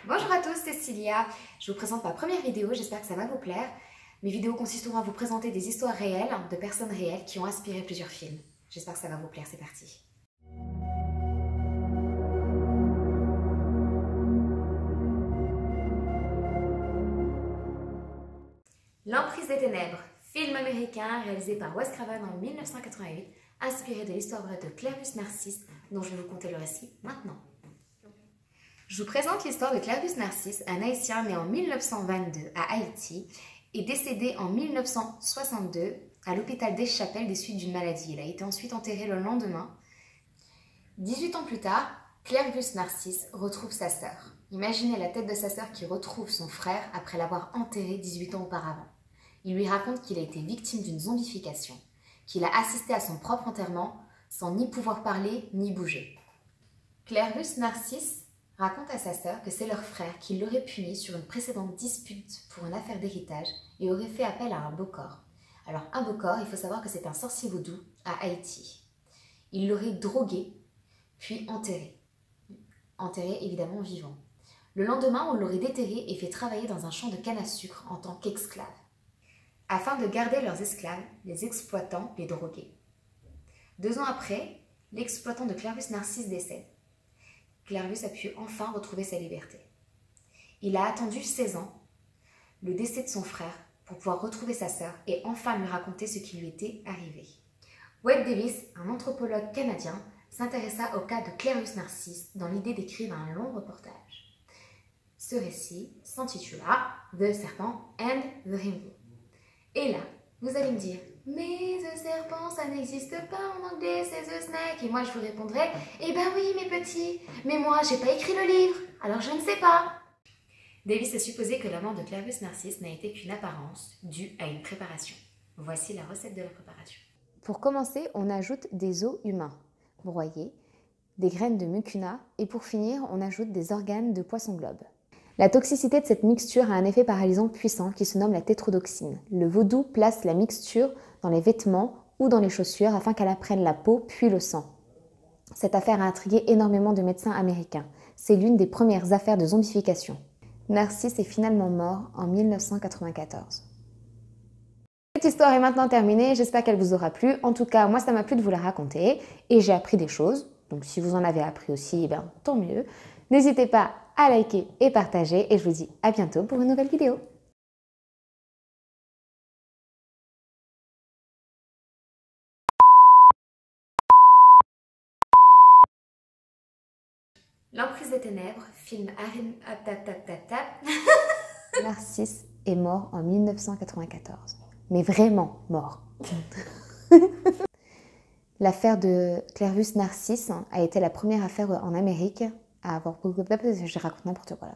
Bonjour à tous, c'est Cécilia. Je vous présente ma première vidéo, j'espère que ça va vous plaire. Mes vidéos consisteront à vous présenter des histoires réelles de personnes réelles qui ont inspiré plusieurs films. J'espère que ça va vous plaire, c'est parti. L'Emprise des Ténèbres, film américain réalisé par Wes Craven en 1988, inspiré de l'histoire vraie de Clervus Narcisse, dont je vais vous conter le récit maintenant. Je vous présente l'histoire de Clervus Narcisse, un Haïtien né en 1922 à Haïti et décédé en 1962 à l'hôpital des Chapelles des suites d'une maladie. Il a été ensuite enterré le lendemain. 18 ans plus tard, Clervus Narcisse retrouve sa sœur. Imaginez la tête de sa sœur qui retrouve son frère après l'avoir enterré 18 ans auparavant. Il lui raconte qu'il a été victime d'une zombification, qu'il a assisté à son propre enterrement sans ni pouvoir parler ni bouger. Clervus Narcisse raconte à sa sœur que c'est leur frère qui l'aurait puni sur une précédente dispute pour une affaire d'héritage et aurait fait appel à un bokor. Alors un bokor, il faut savoir que c'est un sorcier vaudou à Haïti. Il l'aurait drogué, puis enterré. Enterré évidemment vivant. Le lendemain, on l'aurait déterré et fait travailler dans un champ de canne à sucre en tant qu'esclave. Afin de garder leurs esclaves, les exploitants les droguaient. 2 ans après, l'exploitant de Clervus Narcisse décède. Clervus a pu enfin retrouver sa liberté. Il a attendu 16 ans, le décès de son frère, pour pouvoir retrouver sa sœur et enfin lui raconter ce qui lui était arrivé. Wade Davis, un anthropologue canadien, s'intéressa au cas de Clervus Narcisse dans l'idée d'écrire un long reportage. Ce récit s'intitula The Serpent and the Rainbow. Et là, vous allez me dire, mais The Serpent, ça n'existe pas en anglais, c'est The Snake. Et moi, je vous répondrai, eh ben oui, mes petits, mais moi, j'ai pas écrit le livre, alors je ne sais pas. Davis a supposé que la mort de Clervus Narcisse n'a été qu'une apparence due à une préparation. Voici la recette de la préparation. Pour commencer, on ajoute des os humains broyés, des graines de mucuna et pour finir, on ajoute des organes de poisson-globe. La toxicité de cette mixture a un effet paralysant puissant qui se nomme la tétrodoxine. Le vaudou place la mixture dans les vêtements ou dans les chaussures afin qu'elle apprenne la peau puis le sang. Cette affaire a intrigué énormément de médecins américains. C'est l'une des premières affaires de zombification. Narcisse est finalement mort en 1994. Cette histoire est maintenant terminée, j'espère qu'elle vous aura plu. En tout cas, moi ça m'a plu de vous la raconter et j'ai appris des choses. Donc si vous en avez appris aussi, eh tant mieux. N'hésitez pas à liker et partager et je vous dis à bientôt pour une nouvelle vidéo. L'Emprise des Ténèbres, film Narcisse est mort en 1994. Mais vraiment mort. L'affaire de Clervus Narcisse a été la première affaire en Amérique à avoir... Je raconte n'importe quoi là.